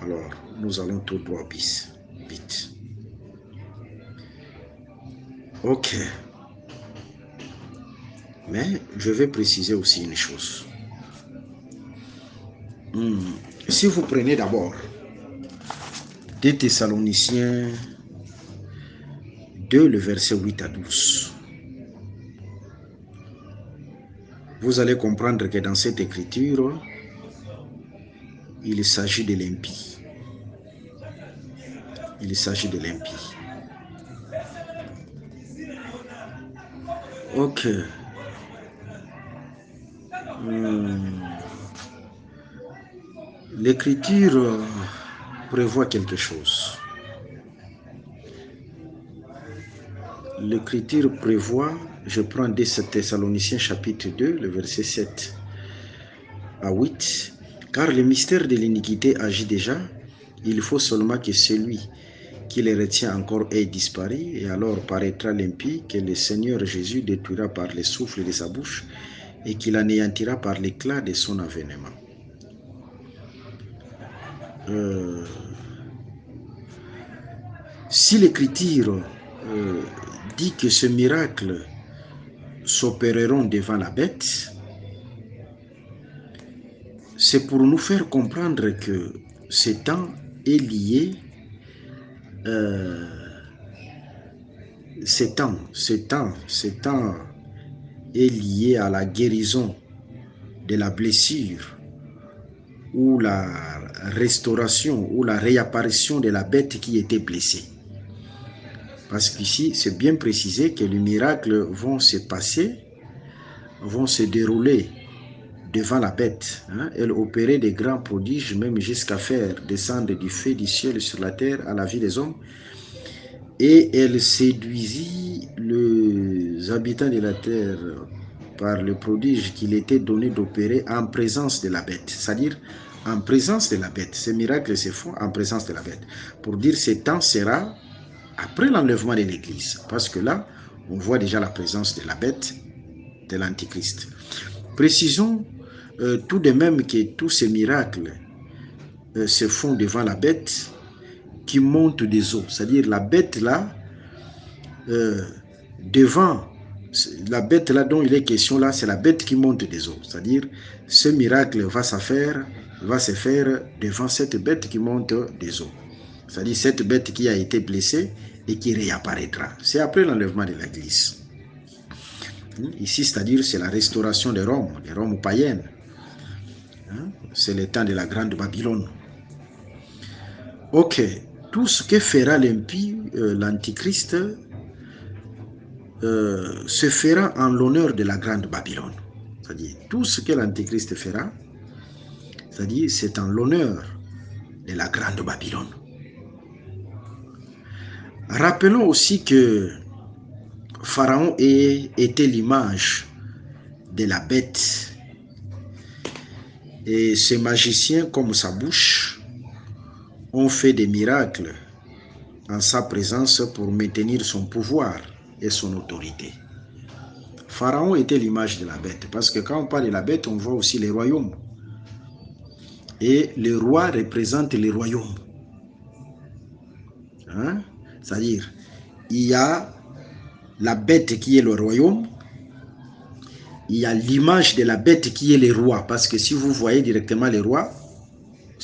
Alors, nous allons tout droit au but. Ok. Mais je vais préciser aussi une chose. Si vous prenez d'abord 2 Thessaloniciens 2, le verset 8 à 12, vous allez comprendre que dans cette écriture, il s'agit de l'impie. Il s'agit de l'impie. Ok. L'Écriture prévoit quelque chose. L'Écriture prévoit, je prends 2 Thessaloniciens chapitre 2, le verset 7 à 8. Car le mystère de l'iniquité agit déjà, il faut seulement que celui qui les retient encore ait disparu, et alors paraîtra l'impie que le Seigneur Jésus détruira par le souffle de sa bouche et qu'il anéantira par l'éclat de son avènement. Si l'Écriture dit que ce miracle s'opéreront devant la bête, c'est pour nous faire comprendre que ce temps est lié, ce temps est lié à la guérison de la blessure ou la restauration ou la réapparition de la bête qui était blessée. Parce qu'ici, c'est bien précisé que les miracles vont se passer, vont se dérouler devant la bête. Elle opérait des grands prodiges, même jusqu'à faire descendre du feu du ciel sur la terre à la vie des hommes. Et elle séduisit les habitants de la terre par le prodige qu'il était donné d'opérer en présence de la bête. C'est-à-dire en présence de la bête. Ces miracles se font en présence de la bête. Pour dire ce temps sera après l'enlèvement de l'Église. Parce que là, on voit déjà la présence de la bête, de l'Antichrist. Précisons tout de même que tous ces miracles se font devant la bête qui monte des eaux. C'est-à-dire la bête là, devant la bête là dont il est question là, c'est la bête qui monte des eaux. C'est-à-dire ce miracle va se faire devant cette bête qui monte des eaux. C'est-à-dire cette bête qui a été blessée et qui réapparaîtra. C'est après l'enlèvement de l'Église. Ici, c'est-à-dire, c'est la restauration de Rome païenne. C'est le temps de la grande Babylone. Ok, tout ce que fera l'impie, l'Antichrist, se fera en l'honneur de la grande Babylone. C'est-à-dire, tout ce que l'Antichrist fera, c'est-à-dire, c'est en l'honneur de la grande Babylone. Rappelons aussi que Pharaon était l'image de la bête. Et ces magiciens, comme sa bouche, ont fait des miracles en sa présence pour maintenir son pouvoir et son autorité. Pharaon était l'image de la bête, parce que quand on parle de la bête, on voit aussi les royaumes. Et les rois représentent les royaumes. C'est-à-dire, il y a la bête qui est le royaume, il y a l'image de la bête qui est le roi, parce que si vous voyez directement les rois,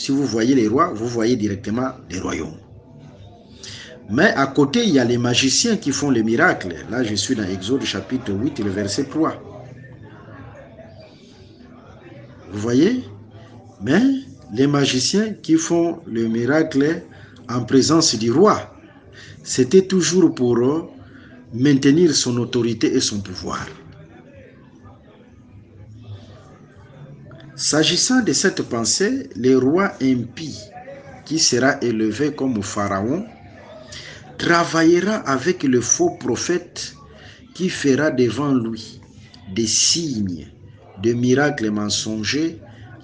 vous voyez directement les royaumes. Mais à côté, il y a les magiciens qui font les miracles. Là, je suis dans Exode chapitre 8, le verset 3. Vous voyez? Mais les magiciens qui font le miracle en présence du roi, c'était toujours pour maintenir son autorité et son pouvoir. S'agissant de cette pensée, le roi impie qui sera élevé comme Pharaon travaillera avec le faux prophète qui fera devant lui des signes, des miracles mensongers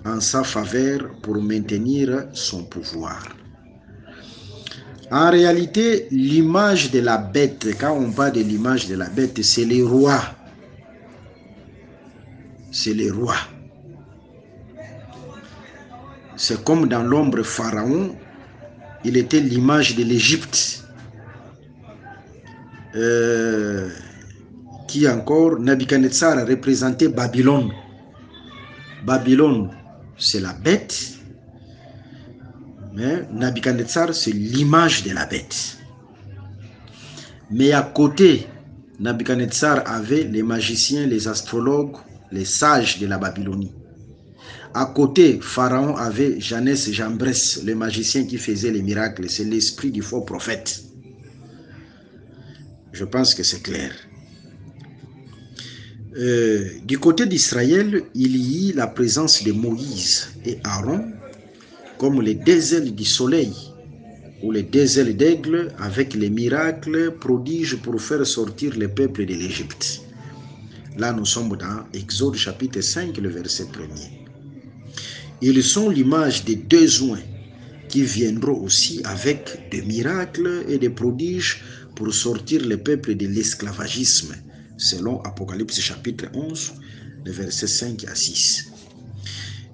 en sa faveur pour maintenir son pouvoir. En réalité, l'image de la bête, quand on parle de l'image de la bête, c'est les rois. C'est les rois. C'est comme dans l'ombre Pharaon, il était l'image de l'Égypte. Qui encore, Nabuchodonosor a représenté Babylone. Babylone, c'est la bête. Mais Nabuchodonosor, c'est l'image de la bête. Mais à côté, Nabuchodonosor avait les magiciens, les astrologues, les sages de la Babylonie. À côté, Pharaon avait Janès et Jambres, les magiciens qui faisaient les miracles. C'est l'esprit du faux prophète. Je pense que c'est clair. Du côté d'Israël, il y eut la présence de Moïse et Aaron comme les deux ailes du soleil ou les deux ailes d'aigle avec les miracles, prodiges pour faire sortir les peuples de l'Égypte. Là, nous sommes dans Exode chapitre 5, le verset 1er. Ils sont l'image des deux oins qui viendront aussi avec des miracles et des prodiges pour sortir les peuples de l'esclavagisme, selon Apocalypse chapitre 11, le verset 5 à 6.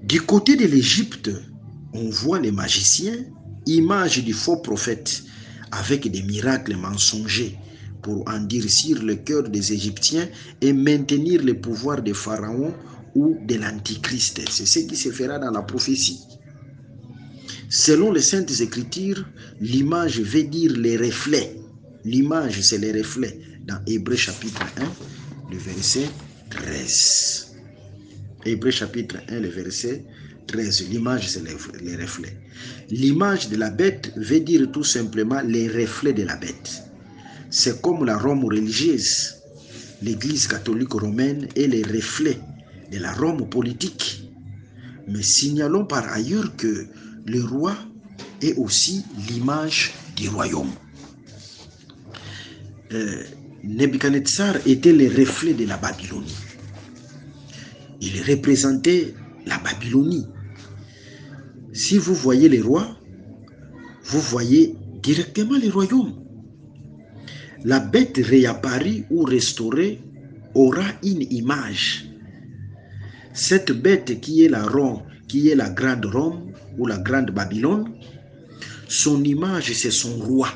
Du côté de l'Égypte, on voit les magiciens, image du faux prophète, avec des miracles mensongers pour endurcir le cœur des Égyptiens et maintenir le pouvoir de Pharaon ou de l'Antichrist. C'est ce qui se fera dans la prophétie. Selon les Saintes Écritures, l'image veut dire les reflets. L'image, c'est les reflets. Dans Hébreux chapitre 1, le verset 13. Hébreux chapitre 1, le verset 13. L'image, c'est les reflets. L'image de la bête veut dire tout simplement les reflets de la bête. C'est comme la Rome religieuse. L'Église catholique romaine est les reflets de la Rome politique. Mais signalons par ailleurs que le roi est aussi l'image du royaume. Nebuchadnezzar était le reflet de la Babylonie. Il représentait la Babylonie. Si vous voyez les rois, vous voyez directement le royaume. La bête réapparue ou restaurée aura une image. Cette bête qui est la Rome, qui est la grande Rome ou la grande Babylone, son image c'est son roi.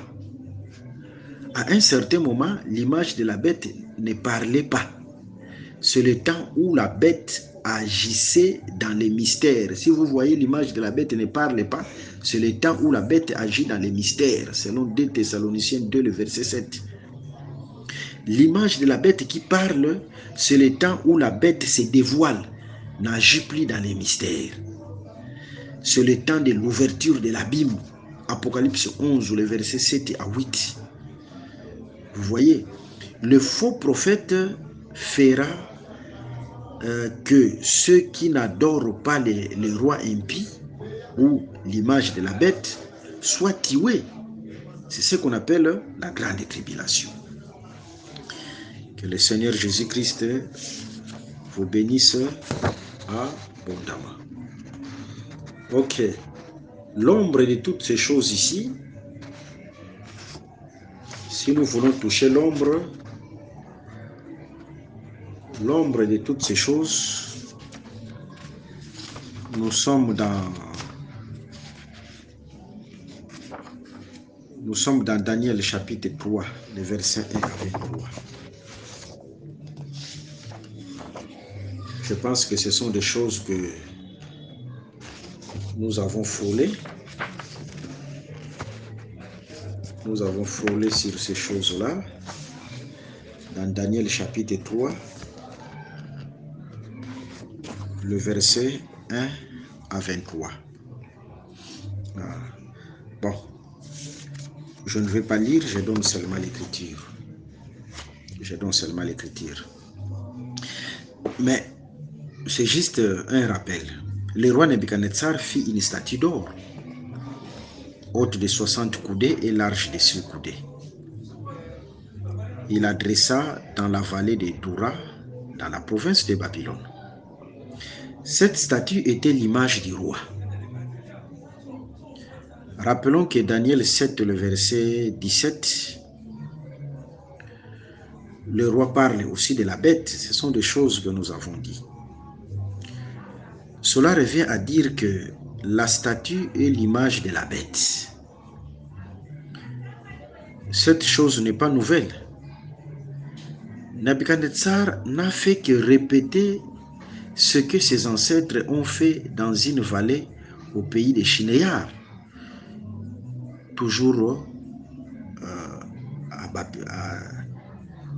À un certain moment, l'image de la bête ne parlait pas. C'est le temps où la bête agissait dans les mystères. Si vous voyez l'image de la bête ne parle pas, c'est le temps où la bête agit dans les mystères, selon 2 Thessaloniciens 2, le verset 7. L'image de la bête qui parle, c'est le temps où la bête se dévoile, n'agit plus dans les mystères. C'est le temps de l'ouverture de l'abîme. Apocalypse 11, le verset 7 à 8. Vous voyez, le faux prophète fera que ceux qui n'adorent pas les rois impies ou l'image de la bête soient tués. C'est ce qu'on appelle la grande tribulation. Que le Seigneur Jésus-Christ vous bénisse abondamment. Ok. L'ombre de toutes ces choses ici, si nous voulons toucher l'ombre de toutes ces choses, nous sommes dans Daniel chapitre 3, les versets 1 à 23. Je pense que ce sont des choses que nous avons frôlées. Nous avons frôlé sur ces choses-là. Dans Daniel chapitre 3, le verset 1 à 23. Bon, je ne vais pas lire, je donne seulement l'écriture. Mais c'est juste un rappel. Le roi Nebuchadnezzar fit une statue d'or, haute de 60 coudées et large de 6 coudées. Il la dressa dans la vallée de Doura, dans la province de Babylone. Cette statue était l'image du roi. Rappelons que Daniel 7, le verset 17, le roi parle aussi de la bête. Ce sont des choses que nous avons dit. Cela revient à dire que la statue est l'image de la bête. Cette chose n'est pas nouvelle. Nebuchadnezzar n'a fait que répéter ce que ses ancêtres ont fait dans une vallée au pays de Shinéar, toujours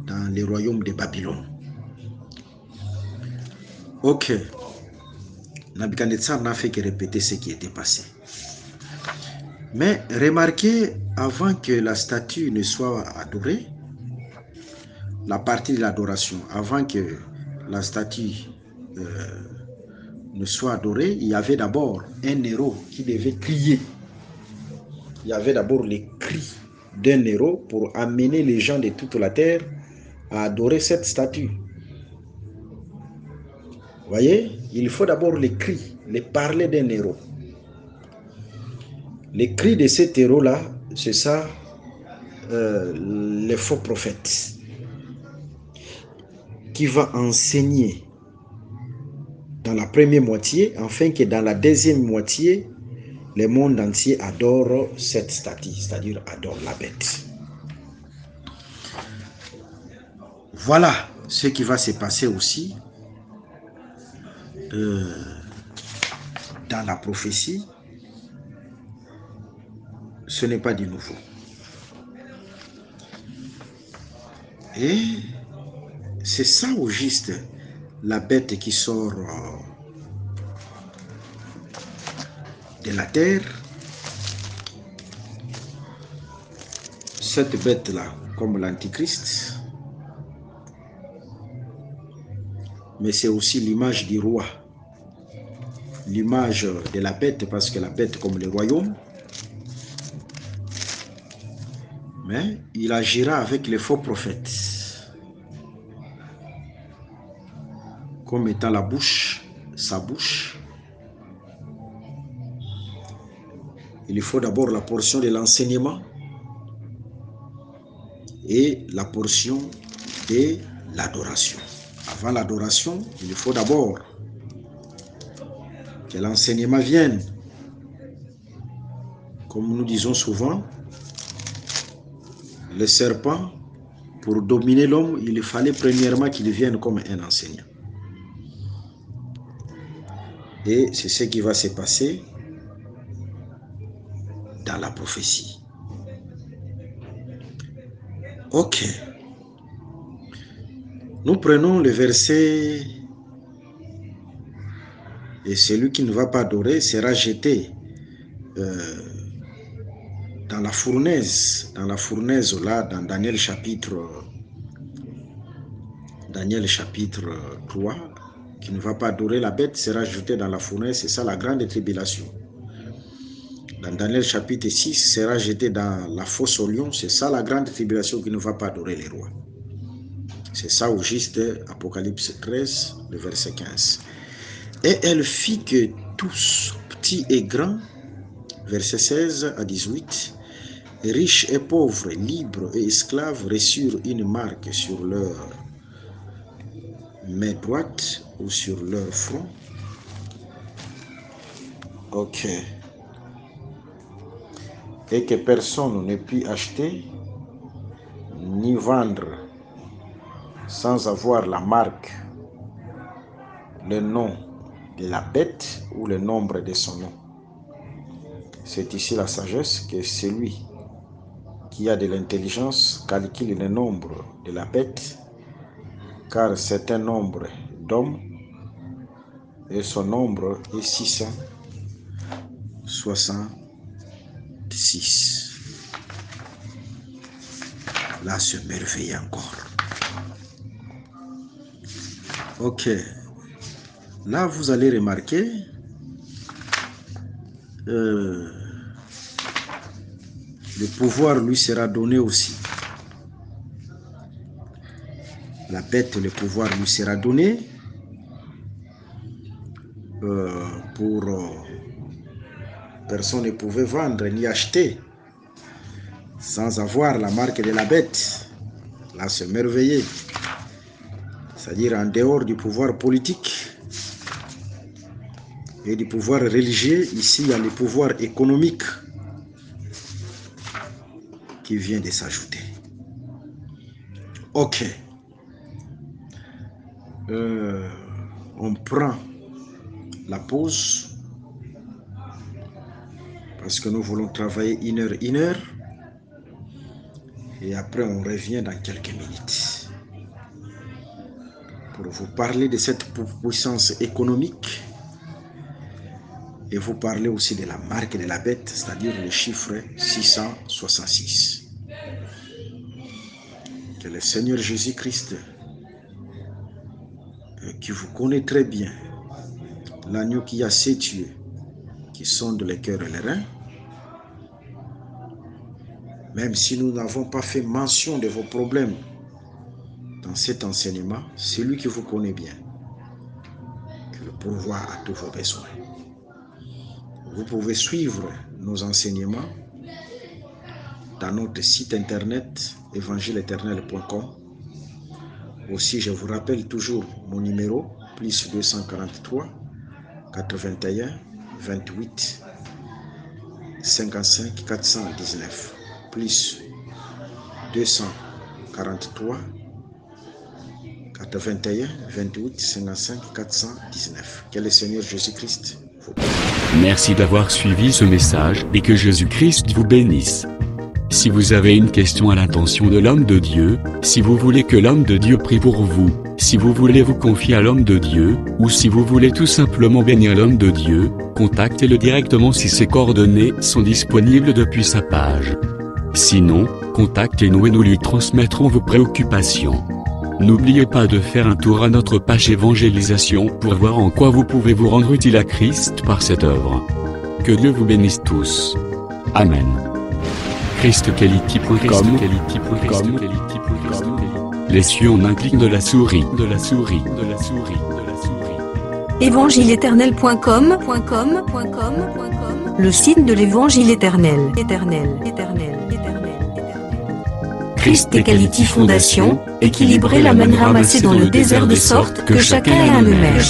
dans le royaume de Babylone. Ok. Nebuchadnezzar n'a fait que répéter ce qui était passé. Mais remarquez, avant que la statue ne soit adorée, la partie de l'adoration, avant que la statue ne soit adoré, il y avait d'abord un héros qui devait crier. Il y avait d'abord les cris d'un héros pour amener les gens de toute la terre à adorer cette statue. Vous voyez, il faut d'abord les cris, les parler d'un héros. Les cris de cet héros-là, c'est ça, les faux prophètes, qui va enseigner dans la première moitié, afin que dans la deuxième moitié, le monde entier adore cette statue, c'est-à-dire adore la bête. Voilà ce qui va se passer aussi dans la prophétie. Ce n'est pas du nouveau. Et c'est ça au juste, la bête qui sort de la terre. Cette bête-là, comme l'Antichrist, mais c'est aussi l'image du roi, l'image de la bête, parce que la bête comme le royaume, mais il agira avec les faux prophètes, comme étant la bouche, sa bouche. Il faut d'abord la portion de l'enseignement et la portion de l'adoration. Avant l'adoration, il faut d'abord que l'enseignement vienne. Comme nous disons souvent, le serpent, pour dominer l'homme, il fallait premièrement qu'il vienne comme un enseignant. Et c'est ce qui va se passer dans la prophétie. Ok. Nous prenons le verset: et celui qui ne va pas adorer sera jeté dans la fournaise là, dans Daniel chapitre 3, qui ne va pas adorer la bête sera jeté dans la fournaise. C'est ça la grande tribulation. Dans Daniel chapitre 6, sera jeté dans la fosse au lion. C'est ça la grande tribulation, qui ne va pas adorer les rois. C'est ça au juste, Apocalypse 13, le verset 15. Et elle fit que tous, petits et grands, verset 16 à 18, riches et pauvres, libres et esclaves, reçurent une marque sur leur main droite ou sur leur front. Ok. Et que personne ne put acheter ni vendre sans avoir la marque, le nom de la bête ou le nombre de son nom. C'est ici la sagesse, que celui qui a de l'intelligence calcule le nombre de la bête, car c'est un nombre d'hommes et son nombre est 666. Là, se merveille encore. Ok. Là, vous allez remarquer le pouvoir lui sera donné aussi. La bête, le pouvoir lui sera donné pour personne ne pouvait vendre ni acheter sans avoir la marque de la bête. Là, se merveiller. C'est-à-dire en dehors du pouvoir politique et du pouvoir religieux, ici il y a le pouvoir économique qui vient de s'ajouter. Ok. On prend la pause parce que nous voulons travailler une heure et après on revient dans quelques minutes pour vous parler de cette puissance économique et vous parler aussi de la marque de la bête, c'est-à-dire le chiffre 666. Que le Seigneur Jésus-Christ, qui vous connaît très bien, l'agneau qui a 7 yeux, qui sonde les cœurs et les reins. Même si nous n'avons pas fait mention de vos problèmes dans cet enseignement, celui qui vous connaît bien, qui le pourvoit à tous vos besoins. Vous pouvez suivre nos enseignements dans notre site internet évangile-éternel.com. Aussi, je vous rappelle toujours mon numéro, plus 243 81 28 55 419, plus 243 81 28 55 419. Que le Seigneur Jésus-Christ vous bénisse. Merci d'avoir suivi ce message et que Jésus-Christ vous bénisse. Si vous avez une question à l'intention de l'homme de Dieu, si vous voulez que l'homme de Dieu prie pour vous, si vous voulez vous confier à l'homme de Dieu, ou si vous voulez tout simplement bénir l'homme de Dieu, contactez-le directement si ses coordonnées sont disponibles depuis sa page. Sinon, contactez-nous et nous lui transmettrons vos préoccupations. N'oubliez pas de faire un tour à notre page évangélisation pour voir en quoi vous pouvez vous rendre utile à Christ par cette œuvre. Que Dieu vous bénisse tous. Amen. ChristQuality.com. Les cieux en un clic de la souris. Évangile-éternel.com, le site de l'Évangile éternel. Christ Equality Fondation, équilibrer la manne ramassée dans le désert de sorte que chacun ait un eumère.